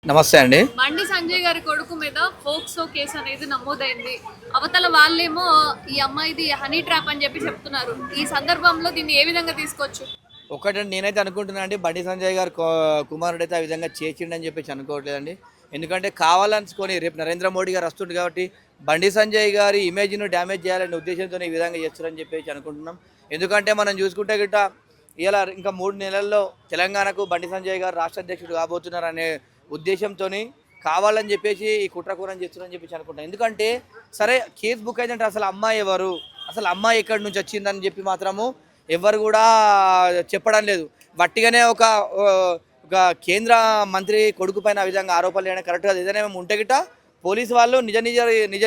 నమస్తే అండి. బండి సంజయ్ గారి కొడుకు మీద ఫోక్సో కేసు అనేది నమోదైంది. అవతల వాళ్ళేమో ఈ అమ్మాయిది హనీ ట్రాప్ అని చెప్పి చెప్తున్నారు. ఈ సందర్భంలో దీన్ని ఏ విధంగా తీసుకోవచ్చు? ఒకటండి నేనైతే అనుకుంటున్నా అండి బండి సంజయ్ గారు కుమారుడైతే ఆ విధంగా చేసిండని చెప్పేసి అనుకోవట్లేదండి. ఎందుకంటే కావాలనుకొని రేపు నరేంద్ర మోడీ గారు వస్తుండు కాబట్టి బండి సంజయ్ గారి ఇమేజ్‌ను డ్యామేజ్ చేయాలనే ఉద్దేశంతోనే ఈ విధంగా చేస్తున్నారని చెప్పేసి అనుకుంటున్నాం. ఎందుకంటే మనం చూసుకుంటే గిట్ట ఇయాల ఇంకా 3 నెలల్లో తెలంగాణకు బండి సంజయ్ గారు రాష్ట్ర అధ్యక్షుడు కాబోతున్నారనే ఉద్దేశంతోని కావాలని చెప్పేసి ఈ కుట్రకోణం చేస్తున్నారని చెప్పేసి అనుకుంటున్నాం. ఎందుకంటే సరే కేస్ బుక్ అయిందంటే అసలు అమ్మాయి ఎవరు? అసలు అమ్మాయి ఎక్కడి నుంచి వచ్చిందని చెప్పి మాత్రము ఎవ్వరు కూడా చెప్పడం లేదు. వట్టిగానే ఒక కేంద్ర మంత్రి కొడుకు పైన ఆ విధంగా ఆరోపణలు చేయడం కరెక్ట్ కాదు. ఏదైనా ఉంటే గిట్ట పోలీసు వాళ్ళు నిజ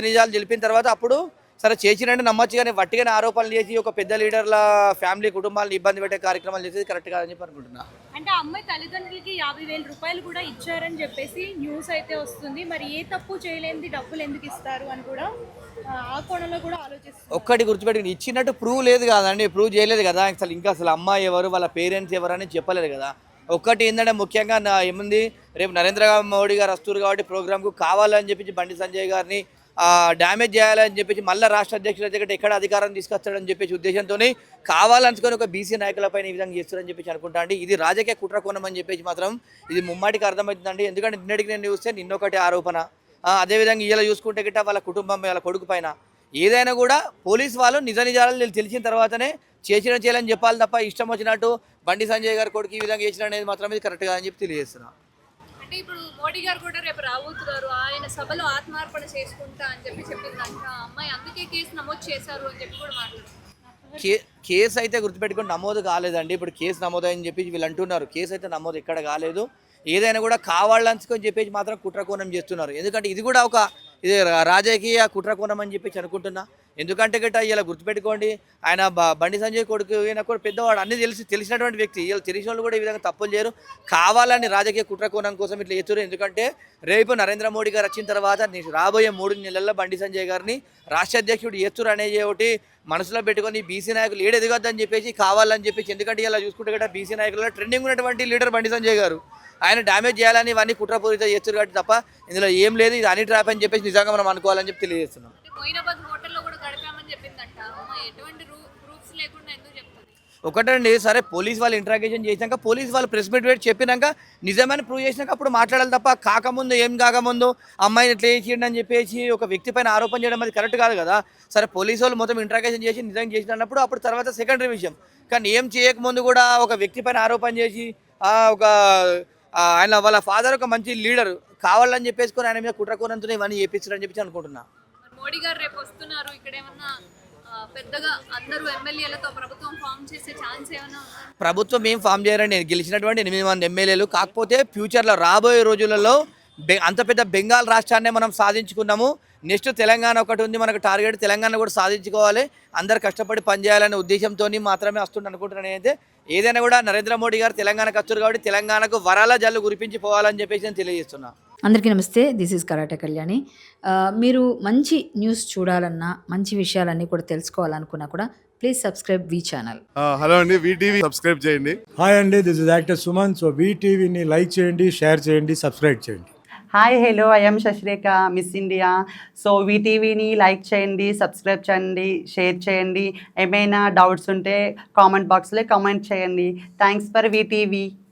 నిజాలు తెలిపిన తర్వాత అప్పుడు సరే చేసినంటే నమ్మచ్చు, కానీ వట్టిగానే ఆరోపణలు చేసి ఒక పెద్ద లీడర్ల ఫ్యామిలీ కుటుంబాలను ఇబ్బంది పెట్టే కార్యక్రమాలు చేసేది కరెక్ట్ కాదని చెప్పి అనుకుంటున్నా. అంటే ఆ అమ్మాయి తల్లిదండ్రులకి 50,000 రూపాయలు కూడా ఇచ్చారని చెప్పేసి న్యూస్ అయితే వస్తుంది. మరి ఏ తప్పు చేయలేనిది డబ్బులు ఎందుకు ఇస్తారు అని కూడా ఆ కోణంలో కూడా ఆలోచిస్తారు. ఒక్కటి గుర్తుపెట్టుకుని ఇచ్చినట్టు ప్రూవ్ లేదు కదండి, ప్రూవ్ చేయలేదు కదా. అసలు అమ్మాయి ఎవరు, వాళ్ళ పేరెంట్స్ ఎవరు అని చెప్పలేదు కదా. ఒక్కటి ఏంటంటే ముఖ్యంగా ఏముంది, రేపు నరేంద్ర మోడీ గారు వస్తారు కాబట్టి ప్రోగ్రామ్కు కావాలని చెప్పి బండి సంజయ్ గారిని డ్యామేజ్ చేయాలని చెప్పేసి మళ్ళీ రాష్ట్ర అధ్యక్షుల దగ్గర ఎక్కడ అధికారం తీసుకొస్తాడని చెప్పేసి ఉద్దేశంతో కావాలనుకొని ఒక బీసీ నాయకులపైన ఈ విధంగా చేస్తారని చెప్పేసి అనుకుంటా అండి. ఇది రాజకీయ కుట్ర కోణం అని చెప్పేసి మాత్రం ఇది ముమ్మాటికి అర్థమవుతుందండి. ఎందుకంటే నిన్నటికి నేను చూస్తే నిన్నొకటి ఆరోపణ, అదేవిధంగా ఇలా చూసుకుంటే గిట్ట వాళ్ళ కుటుంబం వాళ్ళ కొడుకు పైన ఏదైనా కూడా పోలీసు వాళ్ళు నిజాలు తెలిసిన తర్వాతనే చేయాలని చెప్పాలి తప్ప ఇష్టం వచ్చినట్టు బండి సంజయ్ గారి కొడుకు ఈ విధంగా చేసిన అనేది మాత్రం ఇది కరెక్ట్ కాదని చెప్పి తెలియజేస్తున్నా. అంటే ఇప్పుడు మోడీ గారు కూడా రేపు రాబోతున్నారు. ఆయన సభలో ఆత్మార్పణ చేసుకుంటా అని చెప్పి చెప్పిందంట అమ్మాయి. అందుకే కేసు నమోదు చేశారు అని చెప్పి కూడా మాట్లాడుతున్నారు. కేసు అయితే గుర్తుపెట్టుకొని నమోదు కాలేదండి. ఇప్పుడు కేసు నమోదైందని చెప్పి వీళ్ళు అంటున్నారు. కేసు అయితే నమోదు ఎక్కడ కాలేదు. ఏదైనా కూడా కావాలని చెప్పేసి మాత్రం కుట్రకోణం చేస్తున్నారు. ఎందుకంటే ఇది కూడా ఇది రాజకీయ కుట్రకోణం అని చెప్పేసి అనుకుంటున్నా. ఎందుకంటే గట్ట ఇలా గుర్తుపెట్టుకోండి, ఆయన బండి సంజయ్ కొడుకు ఈయన కూడా పెద్దవాడు, అన్నీ తెలిసినటువంటి వ్యక్తి. వీళ్ళు తెలిసిన వాళ్ళు కూడా ఈ విధంగా తప్పులు చేయరు. కావాలని రాజకీయ కుట్రకోణం కోసం ఇట్లా చేస్తారు. ఎందుకంటే రేపు నరేంద్ర మోడీ గారు వచ్చిన తర్వాత రాబోయే 3 నెలల్లో బండి సంజయ్ గారిని రాష్ట్ర అధ్యక్షుడు చేస్తారు అనేది ఒకటి మనసులో పెట్టుకొని బీసీ నాయకులు ఏడు ఎదగొద్దని చెప్పేసి కావాలని చెప్పేసి. ఎందుకంటే ఇలా చూసుకుంటే గట్ట బీసీ నాయకులలో ట్రెండింగ్ ఉన్నటువంటి లీడర్ బండి సంజయ్ గారు, ఆయన డ్యామేజ్ చేయాలని ఇవన్నీ కుట్రపూరిత చేస్తారు కాబట్టి తప్ప ఇందులో ఏం లేదు. ఇది హనీ ట్రాప్ అని చెప్పేసి నిజంగా మనం అనుకోవాలని చెప్పి తెలియజేస్తున్నాం. ఒకటండి, సరే పోలీస్ వాళ్ళు ఇంట్రాగేషన్ చేసినాక పోలీస్ వాళ్ళు ప్రెస్ మీట్ పెట్టి చెప్పినాక నిజమని ప్రూవ్ చేసినాక అప్పుడు మాట్లాడాలి తప్ప కాకముందు ఏం కాకముందు అమ్మాయిని ఎట్లా చేసిండు అని చెప్పేసి ఒక వ్యక్తి పైన ఆరోపణ చేయడం అది కరెక్ట్ కాదు కదా. సరే పోలీసు వాళ్ళు మొత్తం ఇంట్రాగేషన్ చేసి నిజంగా చేసినప్పుడు అప్పుడు తర్వాత సెకండరీ విషయం. కానీ ఏం చేయకముందు కూడా ఒక వ్యక్తి పైన ఆరోపణ చేసి ఆయన వాళ్ళ ఫాదర్ ఒక మంచి లీడర్ కావాలని చెప్పేసుకొని ఆయన మీద కుట్రకోనంతో ఇవన్నీ చేపిస్తారని చెప్పి అనుకుంటున్నా. మోడీ గారు రేపు వస్తున్నారు, ఇక్కడ ఏమన్నా పెద్దగా అందరూ ఎమ్మెల్యేలతో ప్రభుత్వం ఫామ్ చేసే ఛాన్స్ ఏమైనా ఉందా? ప్రభుత్వం ఏం ఫామ్ చేయాలని నేను గెలిచినటువంటి 8 మంది ఎమ్మెల్యేలు. కాకపోతే ఫ్యూచర్లో రాబోయే రోజులలో అంత పెద్ద బెంగాల్ రాష్ట్రాన్ని మనం సాధించుకున్నాము. నెక్స్ట్ తెలంగాణ ఒకటి ఉంది మనకు టార్గెట్, తెలంగాణ కూడా సాధించుకోవాలి. అందరు కష్టపడి పనిచేయాలనే ఉద్దేశంతో మాత్రమే వస్తుంది అనుకుంటున్నాను. అయితే ఏదైనా కూడా నరేంద్ర మోడీ గారు తెలంగాణకు వచ్చారు కాబట్టి తెలంగాణకు వరాల జల్లు కురిపించి పోవాలని చెప్పేసి నేను తెలియజేస్తున్నా. అందరికీ నమస్తే, దిస్ ఈజ్ కరాటే కళ్యాణి. మీరు మంచి న్యూస్ చూడాలన్నా, మంచి విషయాలన్నీ కూడా తెలుసుకోవాలనుకున్నా కూడా ప్లీజ్ సబ్స్క్రైబ్ వి ఛానల్. హలో అండి, వీటీవీ సబ్స్క్రైబ్ చేయండి. హాయ్ అండి, this is actor Suman. So వీటీవీని లైక్ చేయండి, షేర్ చేయండి, సబ్స్క్రైబ్ చేయండి. Hi hello, I am Sasirekha, miss India. So వీటీవీని లైక్ చేయండి, సబ్స్క్రైబ్ చేయండి, షేర్ చేయండి. ఏమైనా డౌట్స్ ఉంటే కామెంట్ బాక్స్లో కామెంట్ చేయండి. Thanks for VTV.